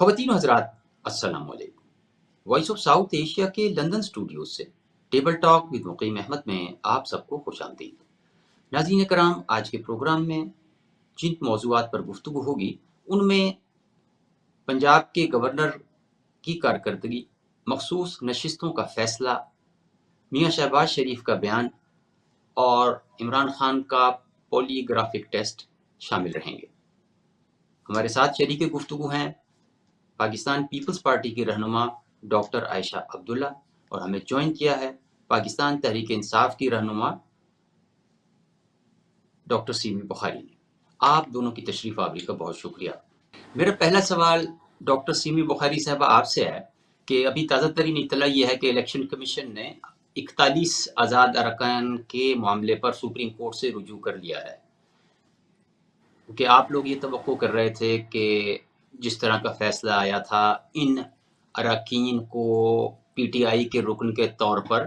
خواتین و حضرات السلام علیکم۔ وائس آف ساؤتھ ایشیا کے لندن اسٹوڈیوز سے ٹیبل ٹاک ود مقیم احمد میں آپ سب کو خوش آمدید۔ ناظرین کرام، آج کے پروگرام میں جن موضوعات پر گفتگو ہوگی ان میں پنجاب کے گورنر کی کارکردگی، مخصوص نشستوں کا فیصلہ، میاں شہباز شریف کا بیان اور عمران خان کا پولی گرافک ٹیسٹ شامل رہیں گے۔ ہمارے ساتھ شریک گفتگو ہیں پاکستان پیپلز پارٹی کی رہنما ڈاکٹر عائشہ عبداللہ، اور ہمیں جوائن کیا ہے پاکستان تحریک انصاف کی رہنما ڈاکٹر سیمی بخاری نے۔ آپ دونوں کی تشریف آوری کا بہت شکریہ۔ میرا پہلا سوال ڈاکٹر سیمی بخاری صاحبہ آپ سے ہے کہ ابھی تازہ ترین اطلاع یہ ہے کہ الیکشن کمیشن نے 41 آزاد ارکان کے معاملے پر سپریم کورٹ سے رجوع کر لیا ہے، کہ آپ لوگ یہ توقع کر رہے تھے کہ جس طرح کا فیصلہ آیا تھا ان اراکین کو پی ٹی آئی کے رکن کے طور پر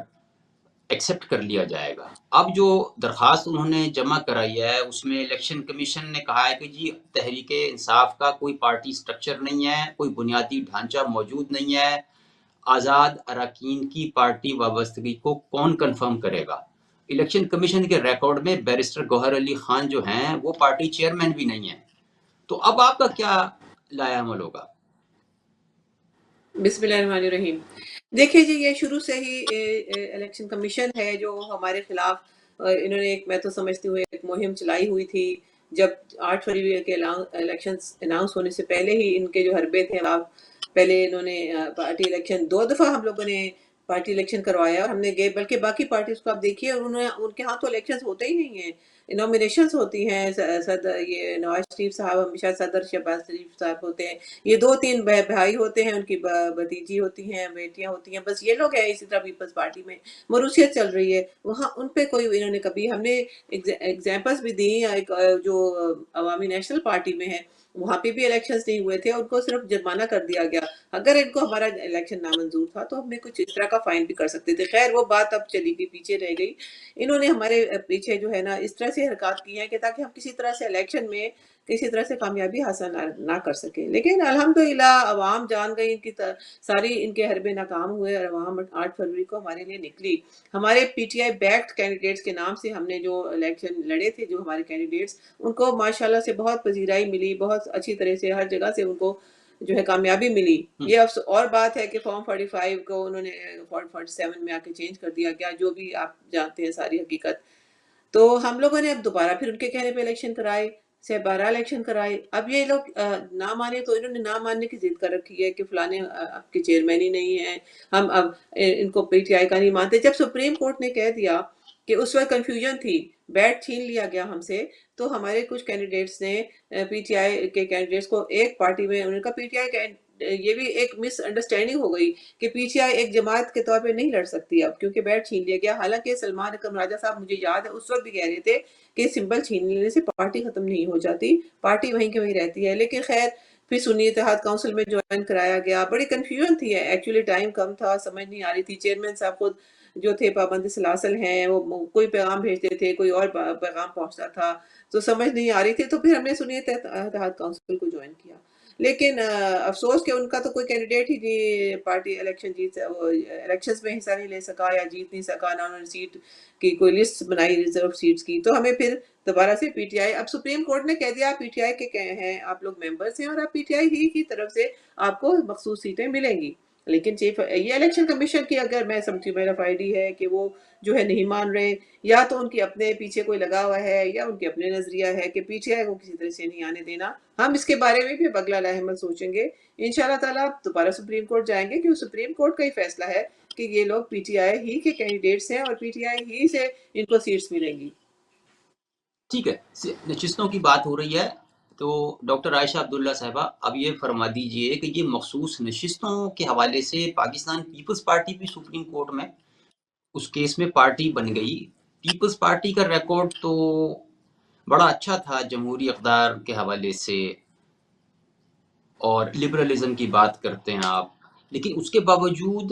ایکسیپٹ کر لیا جائے گا۔ اب جو درخواست انہوں نے جمع کرائی ہے اس میں الیکشن کمیشن نے کہا ہے کہ جی تحریک انصاف کا کوئی پارٹی سٹرکچر نہیں ہے، کوئی بنیادی ڈھانچہ موجود نہیں ہے، آزاد اراکین کی پارٹی وابستگی کو کون کنفرم کرے گا؟ الیکشن کمیشن کے ریکارڈ میں بیرسٹر گوہر علی خان جو ہیں وہ پارٹی چیئرمین بھی نہیں ہیں، تو اب آپ کا کیا لایا عمل ہوگا؟ بسم اللہ الرحمن الرحیم۔ دیکھیے جی، یہ شروع سے ہی الیکشن کمیشن ہے جو ہمارے خلاف انہوں نے میں تو سمجھتی ہوں ایک مہم چلائی ہوئی تھی۔ جب 8 فروری کے الیکشن اناؤنس ہونے سے پہلے ہی ان کے جو حربے تھے، پہلے انہوں نے پارٹی الیکشن 2 دفعہ ہم لوگوں نے پارٹی الیکشن کروایا اور ہم نے گئے، بلکہ باقی پارٹیز کو آپ دیکھیے ان کے ہاں تو الیکشنز ہوتے ہی نہیں ہیں، نامینیشنز ہوتی ہیں۔ صدر یہ نواز شریف صاحب ہمیشہ صدر شہباز شریف صاحب ہوتے ہیں، یہ 2-3 بھائی ہوتے ہیں، ان کی بھتیجی ہوتی ہیں، بیٹیاں ہوتی ہیں، بس یہ لوگ ہیں۔ اسی طرح پیپلز پارٹی میں مروثیت چل رہی ہے، وہاں ان پہ کوئی انہوں نے کبھی، ہم نے ایگزامپلس بھی دی، ایک جو عوامی نیشنل پارٹی میں ہے وہاں پہ بھی الیکشنز نہیں ہوئے تھے، ان کو صرف جرمانہ کر دیا گیا۔ اگر ان کو ہمارا الیکشن نامنظور تھا تو ہم نے کچھ اس طرح کا فائن بھی کر سکتے تھے، خیر وہ بات اب چلی گئی، پیچھے رہ گئی۔ انہوں نے ہمارے پیچھے جو ہے نا اس طرح سے حرکات کی ہیں کہ تاکہ ہم کسی طرح سے الیکشن میں کسی طرح سے کامیابی حاصل نہ کر سکیں، لیکن الحمدللہ عوام جان گئی، ان کی ساری ان کے حربے ناکام ہوئے اور عوام 8 فروری کو ہمارے لیے نکلی۔ ہمارے P T I backed candidates کے نام سے ہم نے جو الیکشن لڑے تھے، جو ہمارے کینڈیڈیٹس، ان کو ماشاءاللہ سے بہت پذیرائی ملی، بہت اچھی طرح سے ہر جگہ سے ان کو جو ہے کامیابی ملی۔ یہ اور بات ہے کہ فارم 45 کو انہوں نے 47 میں آ کے چینج کر دیا گیا، جو بھی آپ جانتے ہیں ساری حقیقت۔ تو ہم لوگوں نے اب دوبارہ پھر ان کے کہنے پہ الیکشن کرائے، 12 الیکشن کرائے۔ اب یہ لوگ نہ مانے تو انہوں نے نہ ماننے کی ضد کر رکھی ہے کہ فلانے آپ کے چیئرمین ہی نہیں ہیں، ہم اب ان کو پی ٹی آئی کا نہیں مانتے۔ جب سپریم کورٹ نے کہہ دیا کہ اس وقت کنفیوژن تھی، بیٹ چھین لیا گیا ہم سے، تو ہمارے کچھ کینڈیڈیٹس نے پی ٹی آئی کے کینڈیڈیٹس کو ایک پارٹی میں، ان کا پی ٹی آئی یہ بھی ایک مس انڈرسٹینڈنگ ہو گئی کہ پی ٹی آئی ایک جماعت کے طور پہ نہیں لڑ سکتی اب، کیونکہ بیٹ چھین لیا گیا۔ حالانکہ سلمان اکرم راجہ صاحب مجھے یاد ہے اس وقت بھی کہہ رہے تھے کہ سمبل چھین لینے سے پارٹی ختم نہیں ہو جاتی، پارٹی وہیں کے وہیں رہتی ہے۔ لیکن خیر پھر سنی اتحاد کونسل میں جوائن کرایا گیا، بڑی کنفیوژن تھی، ایکچولی ٹائم کم تھا، سمجھ نہیں آ رہی تھی۔ چیئرمین صاحب خود جو تھے پابند سلاسل ہیں، وہ کوئی پیغام بھیجتے تھے، کوئی اور پیغام پہنچتا تھا، تو سمجھ نہیں آ رہی تھی۔ تو پھر ہم نے سنی اتحاد کونسل کو جوائن کیا، لیکن افسوس کہ ان کا تو کوئی کینڈیڈیٹ ہی پارٹی الیکشنز میں حصہ نہیں لے سکا یا جیت نہیں سکا، نہ انہوں نے سیٹ کی کوئی لسٹ بنائی ریزرو سیٹس کی۔ تو ہمیں پھر دوبارہ سے پی ٹی آئی، اب سپریم کورٹ نے کہہ دیا پی ٹی آئی کے ہیں، آپ لوگ ممبرز ہیں اور آپ پی ٹی آئی ہی کی طرف سے آپ کو مخصوص سیٹیں ملیں گی۔ لیکن یہ الیکشن کمیشن کی، اگر میں سمجھتی ہوں، میرا آئی ہے کہ وہ جو ہے نہیں مان رہے، یا تو ان کی اپنے پیچھے کوئی لگا ہوا ہے یا ان کے اپنے نظریہ ہے کہ پی ٹی آئی کو کسی طرح سے نہیں آنے دینا۔ ہم اس کے بارے میں بھی اگلا لاحمل سوچیں گے انشاءاللہ تعالیٰ، دوبارہ سپریم کورٹ جائیں گے، کیونکہ سپریم کورٹ کا ہی فیصلہ ہے کہ یہ لوگ پی ٹی آئی ہی کے کینڈیڈیٹس ہیں اور پی ٹی آئی ہی سے ان کو سیٹس ملیں گی۔ ٹھیک ہے، نشستوں کی بات ہو رہی ہے تو ڈاکٹر عائشہ عبداللہ صاحبہ اب یہ فرما دیجئے کہ یہ مخصوص نشستوں کے حوالے سے پاکستان پیپلز پارٹی بھی سپریم کورٹ میں اس کیس میں پارٹی بن گئی۔ پیپلز پارٹی کا ریکارڈ تو بڑا اچھا تھا جمہوری اقدار کے حوالے سے، اور لبرلزم کی بات کرتے ہیں آپ، لیکن اس کے باوجود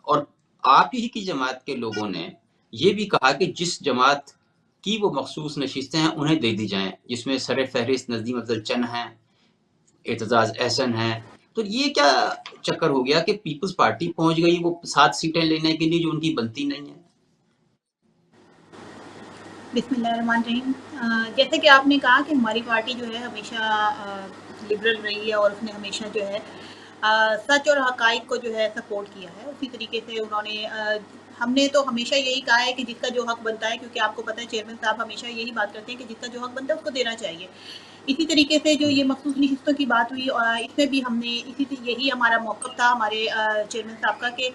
اور آپ ہی کی جماعت کے لوگوں نے یہ بھی کہا کہ جس جماعت کی وہ مخصوص نشستیں ہیں انہیں دے دی جائیں، جس میں سر فہرست نظیم افضل چن ہیں، اعتزاز احسن ہیں، تو یہ کیا چکر ہو گیا کہ پیپلز پارٹی پہنچ گئی وہ 7 سیٹیں لینے کے لیے جو ان کی بنتی نہیں ہیں؟ بسم اللہ الرحمن الرحیم۔ جیسے کہ آپ نے کہا کہ ہماری پارٹی جو ہے ہمیشہ لبرل رہی ہے اور اس نے ہمیشہ جو ہے سچ اور حقائق کو جو ہے سپورٹ کیا ہے، اسی طریقے سے انہوں نے ہم نے تو ہمیشہ یہی کہا ہے کہ جس کا جو حق بنتا ہے، کیونکہ آپ کو پتہ ہے چیئرمین صاحب ہمیشہ یہی بات کرتے ہیں کہ جس کا جو حق بنتا ہے اس کو دینا چاہیے۔ اسی طریقے سے جو یہ مخصوص نشستوں کی بات ہوئی، اس میں بھی ہم نے یہی ہمارا موقف تھا ہمارے چیئرمین صاحب کا کہ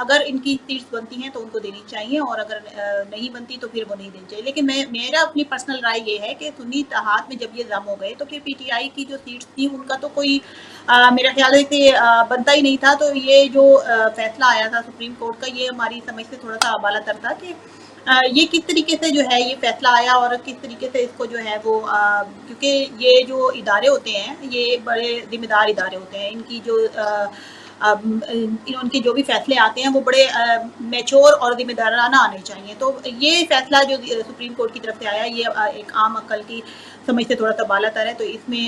اگر ان کی سیٹس بنتی ہیں تو ان کو دینی چاہیے، اور اگر نہیں بنتی تو پھر وہ نہیں دینی چاہیے۔ لیکن میرا اپنی پرسنل رائے یہ ہے کہ سنی اتحاد میں جب یہ ضم ہو گئے تو پھر پی ٹی آئی کی جو سیٹس تھیں ان کا تو کوئی میرا خیال ہے کہ بنتا ہی نہیں تھا۔ تو یہ جو فیصلہ آیا تھا سپریم کورٹ کا، یہ ہماری سمجھ سے تھوڑا سا ابالا تر تھا کہ یہ کس طریقے سے جو ہے یہ فیصلہ آیا اور کس طریقے سے اس کو جو ہے وہ کیونکہ یہ جو ادارے ہوتے ہیں یہ بڑے ذمہ دار ادارے ہوتے ہیں، ان کی جو ان کے جو بھی فیصلے آتے ہیں وہ بڑے میچور اور ذمہ دارانہ آنے چاہیے۔ تو یہ فیصلہ جو سپریم کورٹ کی طرف سے آیا یہ ایک عام عقل کی سمجھ سے تھوڑا سا بالا تر ہے۔ تو اس میں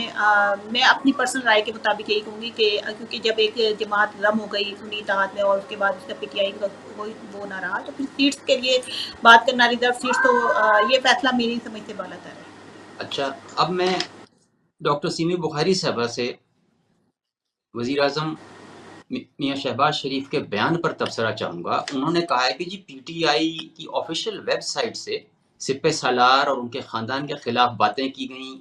میں اپنی پرسنل رائے کے مطابق یہی کہوں گی کہ کیونکہ جب ایک جماعت ضم ہو گئی سنی اتحاد میں اور اس کے بعد اس کا پی ٹی آئی کا وہ نہ رہا، تو پھر سیٹس کے لیے بات کرنا، ریزرو سیٹس، تو یہ فیصلہ میری سمجھ سے بالا تر ہے۔ اچھا، اب میں ڈاکٹر سیمی بخاری صاحبہ سے وزیر اعظم میاں شہباز شریف کے بیان پر تبصرہ چاہوں گا۔ انہوں نے کہا ہے کہ جی پی ٹی آئی کی آفیشیل ویب سائٹ سے سپہ سالار اور ان کے خاندان کے خلاف باتیں کی گئیں۔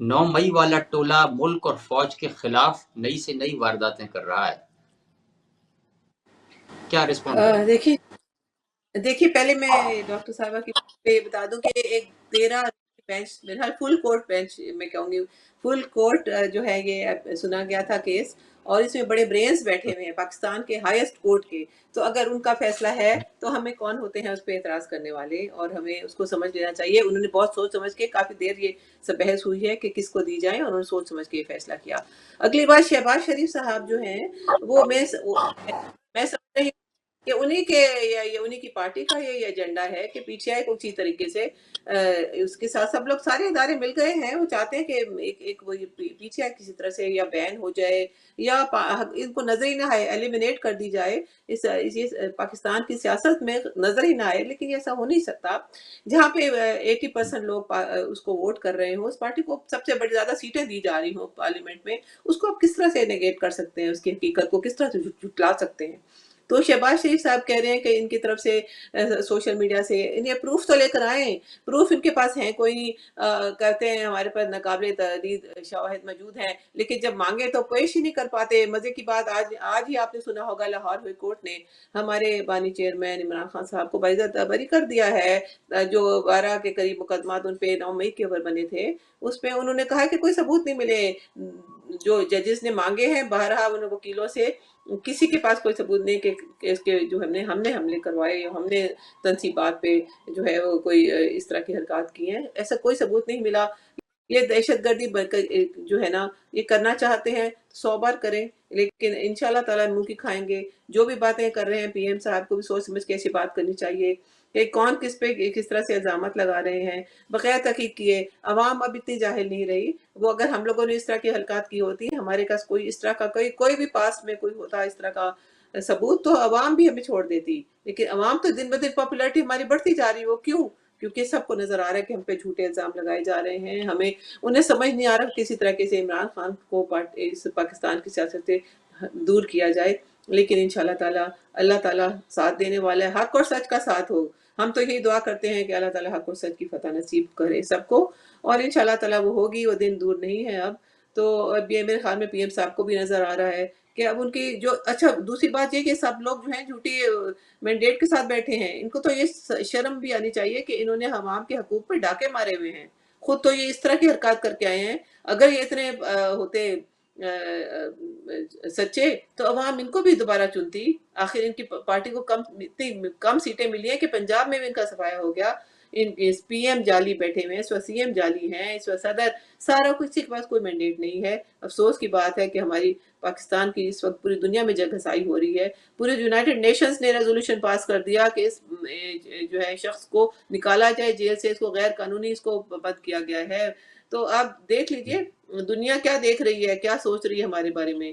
9 مئی والا ٹولہ ملک اور فوج کے خلاف نئی سے نئی وارداتیں کر رہا ہے، کیا رسپونڈ کریں گے؟ دیکھیے پہلے میں ڈاکٹر صاحبہ کی پہ بتا دوں کہ ایک 13 بینچ، میرا فل کورٹ بینچ میں کہوں گی، فل کورٹ جو ہے یہ سنا گیا تھا کیس، اور اس میں بڑے برینز بیٹھے ہوئے ہیں پاکستان کے ہائیسٹ کورٹ کے۔ تو اگر ان کا فیصلہ ہے تو ہمیں کون ہوتے ہیں اس پہ اعتراض کرنے والے، اور ہمیں اس کو سمجھ لینا چاہیے۔ انہوں نے بہت سوچ سمجھ کے، کافی دیر یہ سب بحث ہوئی ہے کہ کس کو دی جائے، اور انہوں نے سوچ سمجھ کے یہ فیصلہ کیا۔ اگلی بات، شہباز شریف صاحب جو ہیں وہ میں سمجھ رہی ہوں کہ انہی کے یا یہ انہی کی پارٹی کا یہ ایجنڈا ہے کہ پی ٹی آئی کو اسی طریقے سے اس کے ساتھ سب لوگ سارے ادارے مل گئے ہیں، وہ چاہتے ہیں کہ ایک وہ پی ٹی آئی کسی طرح سے یا بین ہو جائے، یا ان کو نظر ہی نہ آئے، ایلیمنیٹ کر دی جائے، اس پاکستان کی سیاست میں نظر ہی نہ آئے۔ لیکن یہ ایسا ہو نہیں سکتا جہاں پہ 80% لوگ اس کو ووٹ کر رہے ہوں، اس پارٹی کو سب سے بڑی زیادہ سیٹیں دی جا رہی ہوں پارلیمنٹ میں، اس کو آپ کس طرح سے نیگیٹ کر سکتے ہیں، اس کی حقیقت کو کس طرح سے جھٹلا سکتے ہیں؟ تو شہباز شریف صاحب کہہ رہے ہیں کہ ان کی طرف سے سوشل میڈیا سے انہیں پروف تو لے کر آئیں، پروف ان کے پاس ہیں کوئی، کہتے ہیں ہمارے پاس ناقابل تردید شواہد موجود ہیں، لیکن جب مانگے تو پیش ہی نہیں کر پاتے۔ مزے کی بات، آج ہی آپ نے سنا ہوگا لاہور ہائی کورٹ نے ہمارے بانی چیئرمین عمران خان صاحب کو باعزت بری کر دیا ہے، جو 12 کے قریب مقدمات ان پہ 9 مئی کے اوپر بنے تھے، اس پہ انہوں نے کہا کہ کوئی ثبوت نہیں ملے، جو ججز نے مانگے ہیں بہرحا ان وکیلوں سے، کسی کے پاس کوئی ثبوت نہیں کہ اس کے جو ہم نے حملے کروائے یا ہم نے تنصیبات پہ جو ہے وہ کوئی اس طرح کی حرکات کی ہیں، ایسا کوئی ثبوت نہیں ملا۔ یہ دہشت گردی جو ہے نا، یہ کرنا چاہتے ہیں 100 بار کریں، لیکن انشاءاللہ تعالیٰ منہ کی کھائیں گے۔ جو بھی باتیں کر رہے ہیں پی ایم صاحب کو بھی سوچ سمجھ کے ایسی بات کرنی چاہیے کہ کون کس پہ کس طرح سے الزامات لگا رہے ہیں بغیر تحقیق کیے۔ عوام اب اتنی جاہل نہیں رہی، وہ اگر ہم لوگوں نے اس طرح کی حرکات کی ہوتی، ہمارے پاس کوئی اس طرح کا کوئی بھی پاس میں کوئی ہوتا اس طرح کا ثبوت، تو عوام بھی ہمیں چھوڑ دیتی۔ لیکن عوام تو دن بدن پاپولیرٹی ہماری بڑھتی جا رہی، وہ کیوں؟ کیونکہ سب کو نظر آ رہا ہے کہ ہم پہ جھوٹے الزام لگائے جا رہے ہیں۔ انہیں سمجھ نہیں آ رہا کسی طریقے سے عمران خان کو اس پاکستان کی سیاست سے دور کیا جائے۔ لیکن انشاءاللہ تعالیٰ اللہ تعالیٰ ساتھ دینے والا ہے، حق اور سچ کا ساتھ ہو۔ ہم تو یہی دعا کرتے ہیں کہ اللہ تعالیٰ حق اور سچ کی فتح نصیب کرے سب کو، اور انشاءاللہ تعالیٰ وہ ہوگی، وہ دن دور نہیں ہے اب تو۔ اب یہ میرے خیال میں پی ایم صاحب کو بھی نظر آ رہا ہے کہ اب ان کی جو اچھا دوسری بات یہ کہ سب لوگ جو ہیں جھوٹی مینڈیٹ کے ساتھ بیٹھے ہیں، ان کو تو یہ شرم بھی آنی چاہیے کہ انہوں نے عوام کے حقوق پہ ڈاکے مارے ہوئے ہیں، خود تو یہ اس طرح کی حرکات کر کے آئے ہیں۔ اگر یہ اتنے ہوتے سچے تو عوام ان کو بھی دوبارہ چنتی۔ آخر ان کی پارٹی کو اتنی کم سیٹیں ملی ہیں کہ پنجاب میں بھی ان کا صفایا ہو گیا۔ پی ایم جعلی بیٹھے ہوئے ہیں، اس وقت سی ایم جعلی ہیں، اس وقت صدر، سارا کسی کے پاس کوئی مینڈیٹ نہیں ہے۔ افسوس کی بات ہے کہ ہماری پاکستان کی اس وقت پوری دنیا میں جگ ہنسائی ہو رہی ہے۔ پورے یونائٹڈ نیشنز نے ریزولوشن پاس کر دیا کہ اس جو ہے شخص کو نکالا جائے جیل سے، اس کو غیر قانونی اس کو بند کیا گیا ہے۔ تو آپ دیکھ لیجئے دنیا کیا دیکھ رہی ہے، کیا سوچ رہی ہے ہمارے بارے میں۔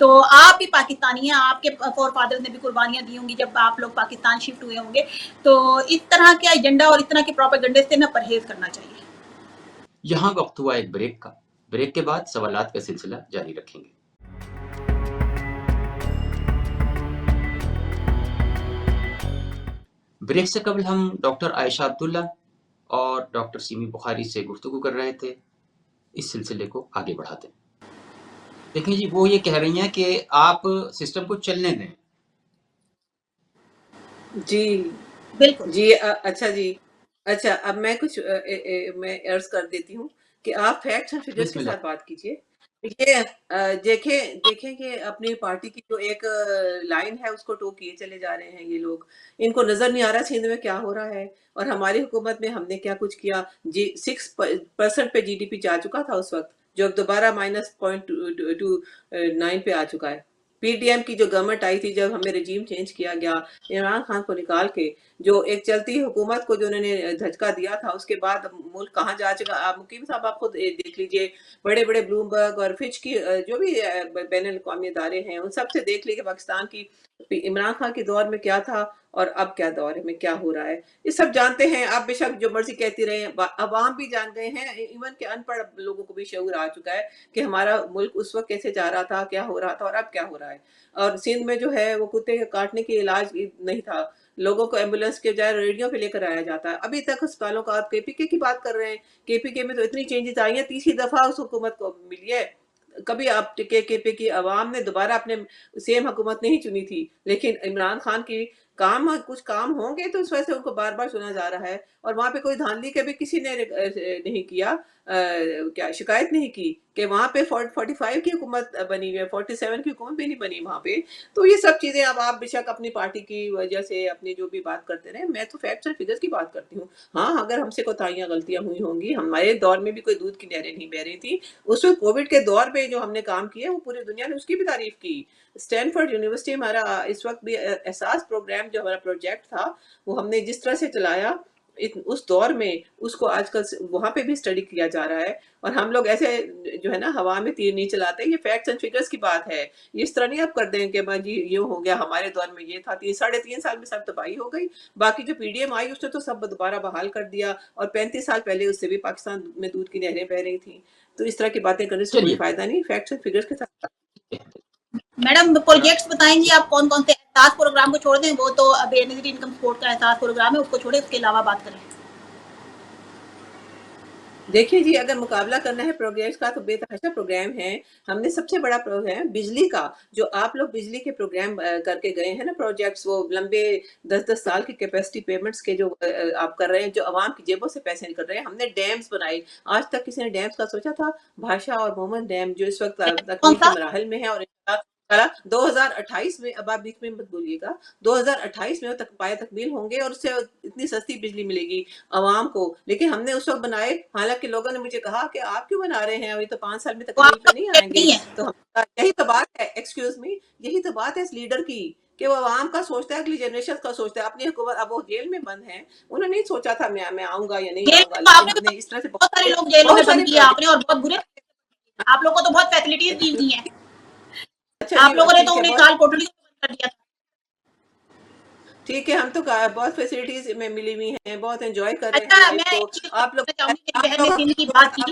تو آپ بھی پاکستانی ہیں, آپ کے فور فادرز نے بھی قربانیاں دی ہوں گی جب آپ لوگ پاکستان شفٹ ہوئے ہوں گے. تو اس طرح کے ایجنڈا اور اس طرح کے پروپیگنڈے سے نا پرہیز کرنا چاہیے. یہاں وقت ہوا ایک بریک کا. بریک کے بعد سوالات کا سلسلہ جاری رکھیں گے. بریک سے قبل ہم ڈاکٹر عائشہ عبداللہ اور ڈاکٹر سیمی بخاری سے گفتگو کر رہے تھے. اس سلسلے کو آگے بڑھاتے ہیں. دیکھیں جی, وہ یہ کہہ رہی ہیں کہ آپ سسٹم کو چلنے دیں. جی بالکل جی اچھا جی. اچھا, اب میں کچھ میں عرض کر دیتی ہوں کہ آپ فیکٹس اینڈ فگرز بسم کے اللہ. ساتھ بات کیجیے. یہ دیکھیں کہ اپنی پارٹی کی جو ایک لائن ہے اس کو ٹو کیے چلے جا رہے ہیں یہ لوگ. ان کو نظر نہیں آ رہا سندھ میں کیا ہو رہا ہے, اور ہماری حکومت میں ہم نے کیا کچھ کیا. جی 6% پہ جی ڈی پی جا چکا تھا اس وقت, جو اب دوبارہ -0.29 پہ آ چکا ہے. پی ڈی ایم کی جو گورنمنٹ آئی تھی, جب ہمیں رجیم چینج کیا گیا عمران خان کو نکال کے, جو ایک چلتی حکومت کو جو انہوں نے دھچکا دیا تھا, اس کے بعد ملک کہاں جا چکا. آپ مقیم صاحب آپ خود دیکھ لیجئے, بڑے بڑے بلومبرگ اور فچ کی جو بھی بین الاقوامی ادارے ہیں, ان سب سے دیکھ لیجیے کہ پاکستان کی عمران خان کے دور میں کیا تھا اور اب کیا دور میں کیا ہو رہا ہے. یہ سب جانتے ہیں. آپ بے شک جو مرضی کہتی رہے, عوام بھی جان گئے ہیں, ایون کہ ان پڑھ لوگوں کو بھی شعور آ چکا ہے کہ ہمارا ملک اس وقت کیسے جا رہا تھا, کیا ہو رہا تھا اور اب کیا ہو رہا ہے. اور سندھ میں جو ہے وہ کتے کاٹنے کے علاج نہیں تھا, لوگوں کو ایمبولینس کے بجائے ریڈیو پہ لے کر آیا جاتا ہے. ابھی تک اسپتالوں کا, آپ کے پی کے کی بات کر رہے ہیں, کے پی کے میں تو اتنی چینجز آئی ہیں, تیسری دفعہ اس حکومت کو ملی ہے. کبھی آپ کے پی کی عوام نے دوبارہ اپنے سیم حکومت نہیں چنی تھی, لیکن عمران خان کی کچھ کام ہوں گے تو اس وجہ سے ان کو بار بار سنا جا رہا ہے. اور وہاں پہ کوئی دھاندلی کے بھی کسی نے نہیں کیا, کیا شکایت نہیں کی کہ وہاں پہ 45 کی حکومت بنی ہوئی ہے, 47 کی حکومت بھی نہیں بنی وہاں پہ. تو یہ سب چیزیں اب آپ بے شک اپنی پارٹی کی وجہ سے اپنی جو بھی بات کرتے رہے, میں تو فیکٹس اور فگرز کی بات کرتی ہوں. ہاں, اگر ہم سے کوتاہیاں غلطیاں ہوئی ہوں گی, ہمارے دور میں بھی کوئی دودھ کی نہریں نہیں بہ رہی تھی. اس وقت کووڈ کے دور پہ جو ہم نے کام کیا وہ پوری دنیا نے اس کی بھی تعریف کی. اسٹینفورڈ یونیورسٹی ہمارا اس وقت بھی احساس پروگرام جو ہمارا پروجیکٹ تھا, وہ ہم نے جس طرح سے چلایا اس دور میں, اس کو آج کل وہاں پہ بھی اسٹڈی کیا جا رہا ہے. اور ہم لوگ ایسے جو ہے نا ہوا میں تیر نہیں چلاتے, یہ فیکٹس اینڈ فگرز کی بات ہے. اس طرح نہیں آپ کر دیں کہ جی یہ ہو گیا, ہمارے دور میں یہ تھا. 3.5 سال میں سب تباہی ہو گئی. باقی جو پی ڈی ایم آئی اس نے تو سب دوبارہ بحال کر دیا, اور 35 سال پہلے اس سے بھی پاکستان میں دودھ کی نہریں بہ رہی تھیں. تو اس طرح کی باتیں کرنے سے کوئی چلیے فائدہ نہیں. فیکٹس اینڈ فگرز کے ساتھ میڈم پروجیکٹس بتائیں گی آپ کون کون سے. احساس پروگرام کو چھوڑ دیں, وہ تو بے نظیری انکم سپورٹ کا احساس پروگرام ہے, اس کو چھوڑیں, اس کے علاوہ بات کریں. دیکھیے جی, اگر مقابلہ کرنا ہے پروگرامس کا تو بے تحاشا پروگرام ہے. ہم نے سب سے بڑا پروگرام بجلی کا, جو آپ لوگ بجلی کے پروگرام کر کے گئے ہیں نا, پروجیکٹس وہ لمبے 10 سال کی کیپیسٹی پیمنٹس کے جو آپ کر رہے ہیں, جو عوام کی جیبوں سے پیسے نکل رہے ہیں. ہم نے ڈیمز بنائی, آج تک کسی نے ڈیمز کا سوچا تھا. بھاشا اور مومن ڈیم جو اس وقت کون تکمیل سا؟ کے مراحل میں ہے, اور 2028 میں, اب آپ بیچ میں مت بولیے گا, 2028 میں پایہ تکمیل ہوں گے, اور اس سے اتنی سستی بجلی ملے گی عوام کو. لیکن ہم نے اس وقت بنائے, حالانکہ لوگوں نے مجھے کہا کہ آپ کیوں بنا رہے ہیں, ابھی تو 5 سال میں وہ آپ تکمیل پہ کا نہیں آئیں بجٹ گے. نہیں ہے. تو یہی تو بات ہے, ایکسکیوز می, یہی تو بات ہے اس لیڈر کی, کہ وہ عوام کا سوچتا ہے, اگلی جنریشن کا سوچتا ہے. اپنی حکومت, اب وہ جیل میں بند ہیں, انہوں نے نہیں سوچا تھا میں آؤں گا یا نہیں جیل آؤں گا, میں تو آپ لیکن نے ہم نے اس طرح سے بہت سارے لوگ جیلوں میں بہت بند سارے کیے آپ نے, اور بہت برے. آپ لوگوں کو تو بہت فیسلٹیز دی ہوئی ہیں. اچھا آپ جی, لوگوں نے تو ٹھیک ہے, انہیں بہت سال کوٹڑی بند کر دیا تھا. ٹھیک ہے, ہم تو بہت فیسلٹیز میں ملی ہوئی ہیں, بہت انجوائے کر رہے ہیں اچھا, لائف میں کو. ایک چیز آپ لوگ بتانا چاہوں گی, میری آپ بہن نے لوگ سندھ کی بات کی.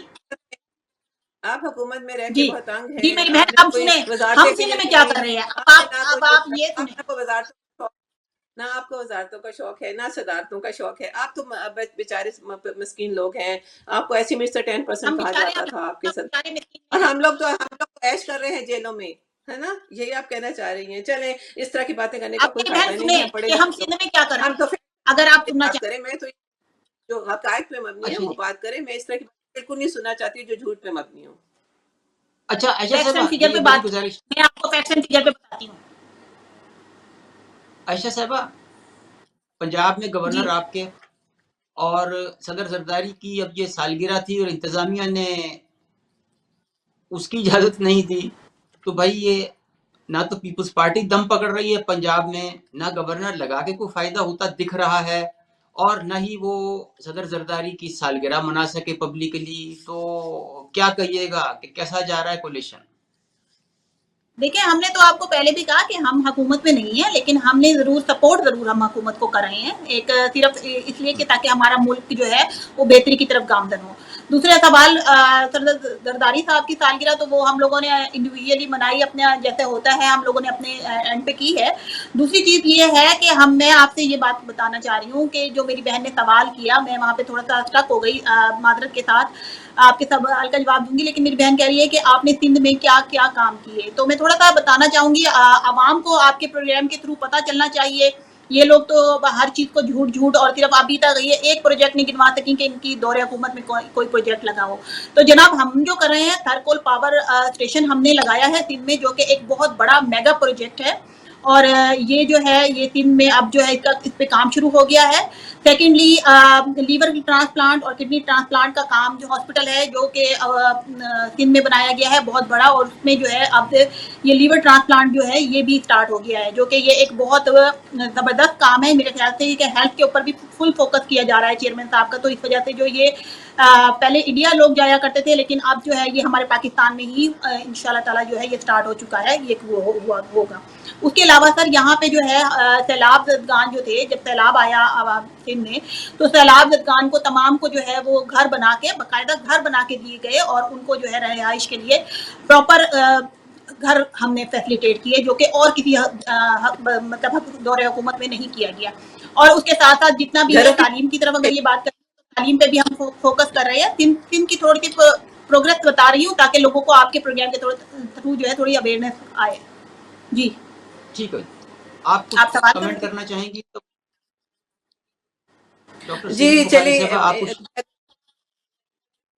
آپ حکومت میں رہ کے جی بہت تنگ جی ہیں. میری آپ بہن, نے اب کوئی سنیں وزارتیں ہم بھی سندھ میں نہیں کیا دی, کر رہے ہیں. آپ نے نہ کوئی, اب یہ آپ سنیں. کو وزارتوں کا شوق, نہ آپ کو وزارتوں کا شوق ہے, نہ صدارتوں کا شوق ہے. آپ تو بیچارے مسکین لوگ ہیں, آپ کو ایسی میں سے 10% ہم کہا بیچارے, جاتا تھا آپ کے ہم ساتھ. بیچارے مسکین اور نہیں ہیں. ہم لوگ عیش کر رہے ہیں جیلوں میں, ہے نا, یہی آپ کہنا چاہ رہی ہیں. چلیں, اس طرح کی باتیں کرنے کا اب کوئی میری فائدہ بہن نہیں ہے, ہم سنیں پڑھے کہ ہم لکھے سندھ لوگ. میں کیا کر رہے ہم ہیں, تو اگر آپ سننا بات چاہیں. کریں, میں تو جو حقائق پہ مبنی ہے اچھا وہ جی. بات کریں. میں اس طرح کی بات بالکل نہیں سننا چاہتی جو جھوٹ پہ مبنی ہو. اچھا عائشہ فیکٹس صاحبہ, اینڈ فگر میری پہ ایک بڑی بات, گزارش. میں آپ کو فیکٹس اینڈ فگر پہ بتاتی ہوں. عائشہ صاحبہ, پنجاب میں جی گورنر آپ کے اور صدر زرداری کی اب یہ سالگرہ تھی, اور انتظامیہ نے اس کی اجازت نہیں دی, تو بھائی یہ نہ تو پیپلز پارٹی دم پکڑ رہی ہے پنجاب میں, نہ گورنر لگا کے کوئی فائدہ ہوتا دکھ رہا ہے, اور نہ ہی وہ صدر زرداری کی سالگرہ منا سکے پبلکلی، تو کیا کہیے گا کہ کیسا جا رہا ہے کولیشن؟ دیکھیں، ہم نے تو آپ کو پہلے بھی کہا کہ ہم حکومت میں نہیں ہیں، لیکن ہم نے سپورٹ ضرور ہم حکومت کو کر رہے ہیں، ایک صرف اس لیے کہ تاکہ ہمارا ملک جو ہے وہ بہتری کی طرف گامزن ہو۔ دوسرا سوال، زرداری صاحب کی سالگرہ تو وہ ہم لوگوں نے انڈیویجلی منائی، اپنے جیسے ہوتا ہے ہم لوگوں نے اپنے اینڈ پہ کی ہے۔ دوسری چیز یہ ہے کہ میں آپ سے یہ بات بتانا چاہ رہی ہوں کہ جو میری بہن نے سوال کیا، میں وہاں پہ تھوڑا سا اسٹک ہو گئی، معذرت کے ساتھ آپ کے سوال کا جواب دوں گی، لیکن میری بہن کہہ رہی ہے کہ آپ نے سندھ میں کیا کیا کام کیے، تو میں تھوڑا سا بتانا چاہوں گی۔ عوام کو آپ کے پروگرام کے تھرو پتہ چلنا چاہیے۔ یہ لوگ تو ہر چیز کو جھوٹ اور صرف ابھی تک یہ ایک پروجیکٹ نہیں گنوا سکیں کہ ان کی دور حکومت میں کوئی پروجیکٹ لگا ہو۔ تو جناب، ہم جو کر رہے ہیں تھرکول پاور اسٹیشن ہم نے لگایا ہے سندھ میں، جو کہ ایک بہت بڑا میگا پروجیکٹ ہے، اور یہ جو ہے یہ سندھ میں اب جو ہے اس پہ کام شروع ہو گیا ہے۔ سیکنڈلی، لیور ٹرانسپلانٹ اور کڈنی ٹرانسپلانٹ کا کام جو ہاسپٹل ہے جو کہ سندھ میں بنایا گیا ہے بہت بڑا، اور اس میں جو ہے اب یہ لیور ٹرانسپلانٹ جو ہے یہ بھی سٹارٹ ہو گیا ہے، جو کہ یہ ایک بہت زبردست کام ہے۔ میرے خیال سے کہ ہیلتھ کے اوپر بھی فل فوکس کیا جا رہا ہے چیئرمین صاحب کا، تو اس وجہ سے جو یہ پہلے انڈیا لوگ جایا کرتے تھے، لیکن اب جو ہے یہ ہمارے پاکستان میں ہی انشاءاللہ تعالیٰ جو ہے یہ سٹارٹ ہو چکا ہے، یہ ہوگا۔ اس کے علاوہ سر، یہاں پہ جو ہے سیلاب زدگان جو تھے، جب سیلاب آیا سندھ میں، تو سیلاب زدگان کو تمام کو جو ہے وہ گھر بنا کے، باقاعدہ گھر بنا کے دیے گئے، اور ان کو جو ہے رہائش کے لیے پراپر گھر ہم نے فیسلیٹیٹ کیے، جو کہ اور کسی مطلب دور حکومت میں نہیں کیا گیا۔ اور اس کے ساتھ ساتھ جتنا بھی ہے گھروں کی تعلیم کی طرف اگر یہ بات کریں تو تعلیم پہ بھی ہم فوکس کر رہے ہیں۔ سندھ کی تھوڑی سی پروگرس بتا رہی ہوں تاکہ لوگوں کو آپ کے پروگرام کے تھرو جو ہے تھوڑی اویئرنیس آئے۔ جی، ٹھیک ہے، آپ کچھ آپ سوال کمنٹ کریں۔ کرنا چاہیں گی تو ڈاکٹر سیمی جی بخاری صاحبہ آپ کچھ؟ چلیے،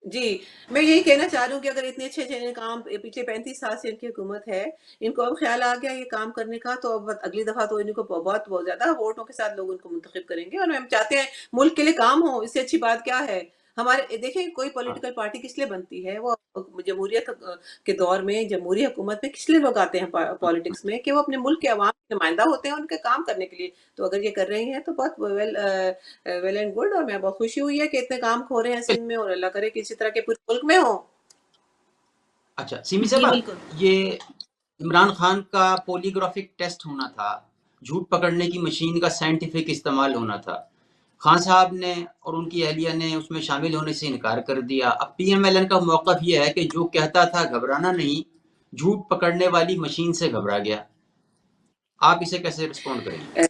جی میں یہی کہنا چاہ رہی ہوں کہ اگر اتنے اچھے اچھے کام پچھلے 35 سال سے ان کی حکومت ہے، ان کو اب خیال آ گیا یہ کام کرنے کا، تو اب اگلی دفعہ تو ان کو بہت بہت زیادہ ووٹوں کے ساتھ لوگ ان کو منتخب کریں گے، اور ہم چاہتے ہیں ملک کے لیے کام ہو، اس سے اچھی بات کیا ہے؟ ہمارے دیکھیں، کوئی پولیٹیکل پارٹی کس لیے بنتی ہے؟ وہ جمہوریت کے دور میں، جمہوری حکومت میں کس لیے لوگ آتے ہیں پالیٹکس میں؟ کہ وہ اپنے ملک کے عوام کے نمائندہ ہوتے ہیں ان کے کام کرنے کے لیے۔ تو اگر یہ کر رہی ہیں تو بہت ویل اینڈ گڈ، اور میں بہت خوشی ہوئی ہے کہ اتنے کام ہو رہے ہیں سندھ میں، اور اللہ کرے کہ اسی طرح کے پورے ملک میں ہوں۔ اچھا سیمی جی صاحبہ، بالکل۔ یہ عمران خان کا پولیگرافک ٹیسٹ ہونا تھا، جھوٹ پکڑنے کی مشین کا سائنٹیفک استعمال ہونا تھا، خان صاحب نے اور ان کی اہلیہ نے اس میں شامل ہونے سے انکار کر دیا۔ اب پی ایم ایل این کا موقف یہ ہے کہ جو کہتا تھا گھبرانا نہیں، جھوٹ پکڑنے والی مشین سے گھبرا گیا، آپ اسے کیسے رسپونڈ کریں گے؟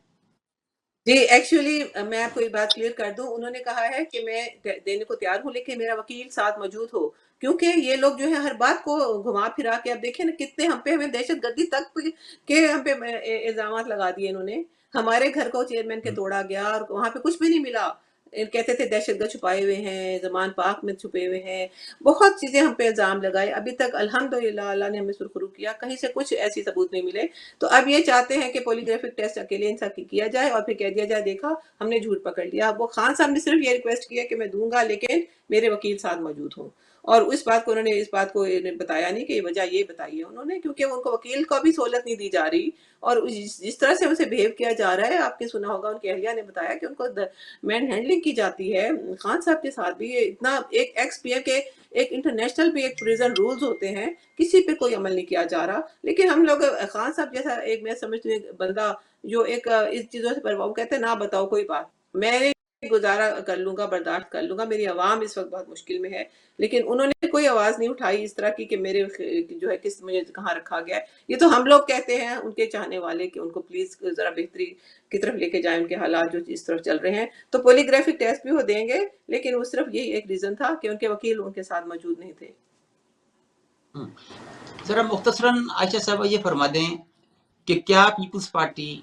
جی ایکچولی میں آپ کو یہ بات کلیئر کر دوں، انہوں نے کہا ہے کہ میں دینے کو تیار ہوں لیکن میرا وکیل ساتھ موجود ہو، کیونکہ یہ لوگ جو ہے ہر بات کو گھما پھرا کے، اب دیکھیں نا کتنے ہم پہ، ہمیں دہشت گردی تک کے ہم پہ الزامات لگا دیے انہوں نے۔ ہمارے گھر کو چیئرمین کے توڑا گیا اور وہاں پہ کچھ بھی نہیں ملا، کہتے تھے دہشت گرد چھپائے ہوئے ہیں، زمان پاک میں چھپے ہوئے ہیں، بہت چیزیں ہم پہ الزام لگائے، ابھی تک الحمدللہ اللہ نے ہمیں سرخرو کیا، کہیں سے کچھ ایسی ثبوت نہیں ملے۔ تو اب یہ چاہتے ہیں کہ پولیگرافک ٹیسٹ اکیلے ان سے کیا جائے اور پھر کہہ دیا جائے دیکھا ہم نے جھوٹ پکڑ لیا۔ وہ خان صاحب نے صرف یہ ریکویسٹ کیا کہ میں دوں گا لیکن میرے وکیل ساتھ موجود ہوں، اور اس بات کو انہوں نے بتایا نہیں کہ یہ وجہ یہ بتائی ہے انہوں نے، کیونکہ ان کو وکیل کو بھی سہولت نہیں دی جا رہی، اور جس طرح سے اسے بہیو کیا جا رہا ہے، آپ نے سنا ہوگا ان کی اہلیہ نے بتایا کہ ان کو مین ہینڈلنگ کی جاتی ہے خان صاحب کے ساتھ بھی، اتنا ایک ایکس پی ایم کے ایک انٹرنیشنل بھی ایک پریزن رولز ہوتے ہیں، کسی پہ کوئی عمل نہیں کیا جا رہا۔ لیکن ہم لوگ خان صاحب جیسا ایک میں سمجھتی ہوں بندہ جو ایک اس چیزوں سے پر وہ کہتے ہیں نہ بتاؤ کوئی بات، میں گزارا کر لوں گا، برداشت کر لوں گا، میری عوام اس وقت بہت مشکل میں ہے، لیکن انہوں نے کوئی آواز نہیں اٹھائی اس طرح کی کہ میرے جو ہے کس مجھے کہاں رکھا گیا ہے۔ یہ تو ہم لوگ کہتے ہیں ان کے چاہنے والے کہ ان کو پلیز ذرا بہتری کی طرف لے کے جائیں، ان کے حالات جو اس طرف چل رہے ہیں۔ تو پولیگرافک ٹیسٹ بھی وہ دیں گے، لیکن وہ صرف یہی ایک ریزن تھا کہ ان کے وکیل ان کے ساتھ موجود نہیں تھے۔ ذرا مختصراً عائشہ صاحبہ یہ فرما دیں کہ کیا Peoples Party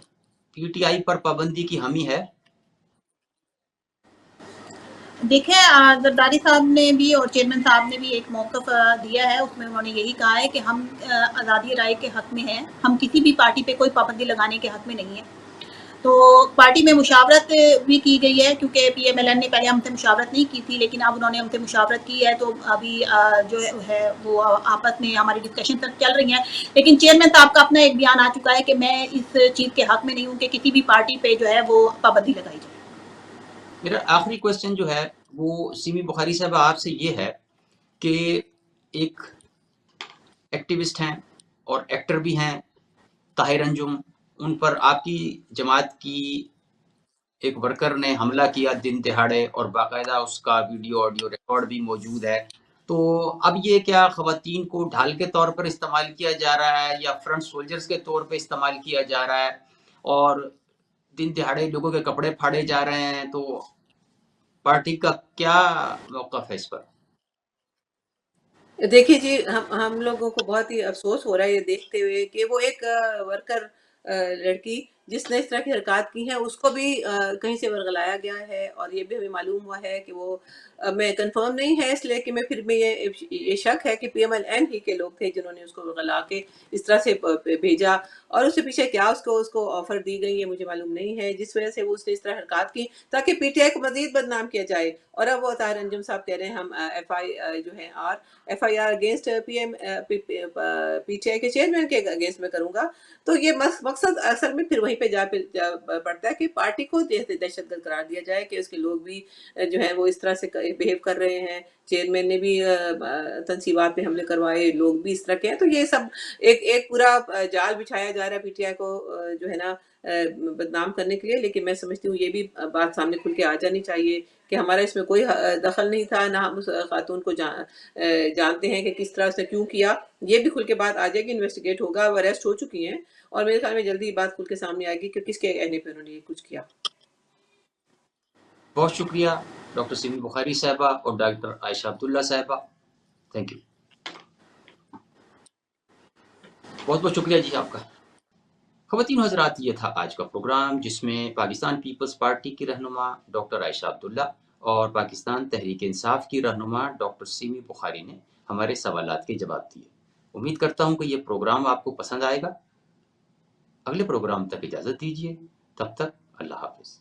P T I پر پابندی کی حامی ہے؟ دیکھیں، زرداری صاحب نے بھی اور چیئرمین صاحب نے بھی ایک موقف دیا ہے، اس میں انہوں نے یہی کہا ہے کہ ہم آزادی رائے کے حق میں ہیں، ہم کسی بھی پارٹی پہ کوئی پابندی لگانے کے حق میں نہیں ہیں۔ تو پارٹی میں مشاورت بھی کی گئی ہے، کیونکہ پی ایم ایل این نے پہلے ہم سے مشاورت نہیں کی تھی، لیکن اب انہوں نے ہم سے مشاورت کی ہے، تو ابھی جو ہے وہ آپس میں ہماری ڈسکشن چل رہی ہیں۔ لیکن چیئرمین صاحب کا اپنا ایک بیان آ چکا ہے کہ میں اس چیز کے حق میں نہیں ہوں کہ کسی بھی پارٹی پہ جو ہے وہ پابندی لگائی جائے۔ میرا آخری کوشچن جو ہے وہ سیمی بخاری صاحبہ آپ سے یہ ہے کہ ایک ایکٹیوسٹ ہیں اور ایکٹر بھی ہیں طاہر انجم، ان پر آپ کی جماعت کی ایک ورکر نے حملہ کیا دن دہاڑے، اور باقاعدہ اس کا ویڈیو آڈیو ریکارڈ بھی موجود ہے. تو اب یہ کیا خواتین کو ڈھال کے طور پر استعمال کیا جا رہا ہے یا فرنٹ سولجرز کے طور پہ استعمال کیا جا رہا ہے، اور دن دہاڑے لوگوں کے کپڑے پھاڑے جا رہے ہیں؟ تو پارٹی کا کیا موقف ہے اس پر؟ دیکھیے جی، ہم لوگوں کو بہت ہی افسوس ہو رہا ہے یہ دیکھتے ہوئے کہ وہ ایک ورکر لڑکی جس نے اس طرح کی حرکات کی ہیں اس کو بھی کہیں سے ورگلایا گیا ہے، اور یہ بھی ہمیں معلوم ہوا ہے کہ وہ میں کنفرم نہیں ہے اس لیے کہ میں پھر میں یہ شک ہے کہ پی ایم ایل این ہی کے لوگ تھے جنہوں نے اس کو ورگلا کے اس طرح سے بھیجا، اور اس سے پیچھے کیا اس کو آفر دی گئی یہ مجھے معلوم نہیں ہے، جس وجہ سے وہ اس نے اس طرح حرکات کی تاکہ پی ٹی آئی کو مزید بدنام کیا جائے. اور اب وہ طاہر انجم صاحب کہہ رہے ہیں ہم ایف آئی جو ہے F I R against P T I کے چیئرمین کے اگینسٹ میں کروں گا. تو یہ مقصد اصل میں پھر وہیں پہ جا پڑتا ہے کہ پارٹی کو دہشت گرد قرار دیا جائے کہ اس کے لوگ بھی جو ہیں وہ اس طرح سے بہیو کر رہے ہیں. چیئرمین نے بھی تنصیبات پہ حملے کروائے، لوگ بھی اس طرح کے ہیں. تو یہ سب ایک پورا جال بچھایا جا رہا ہے پی ٹی آئی کو جو ہے نا بدنام کرنے کے لیے. لیکن میں سمجھتی ہوں یہ بھی بات سامنے کھل کے آ جانی چاہیے کہ ہمارا اس میں کوئی دخل نہیں تھا، نہ ہم اس خاتون کو جانتے ہیں کہ کس طرح اس نے کیوں کیا. یہ بھی کھل کے بات آ جائے گی، انویسٹیگیٹ ہوگا، وہ اریسٹ ہو چکی ہیں، اور میرے خیال میں جلدی یہ بات کھل کے سامنے آئے گی کہ کس کے کہنے پہ انہوں نے یہ کچھ کیا. بہت شکریہ ڈاکٹر سیمی بخاری صاحبہ اور ڈاکٹر عائشہ عبداللہ صاحبہ. Thank you. بہت بہت شکریہ جی آپ کا. خواتین و حضرات، یہ تھا آج کا پروگرام جس میں پاکستان پیپلز پارٹی کی رہنما ڈاکٹر عائشہ عبداللہ اور پاکستان تحریک انصاف کی رہنما ڈاکٹر سیمی بخاری نے ہمارے سوالات کے جواب دیے. امید کرتا ہوں کہ یہ پروگرام آپ کو پسند آئے گا. اگلے پروگرام تک اجازت دیجیے. تب تک اللہ حافظ.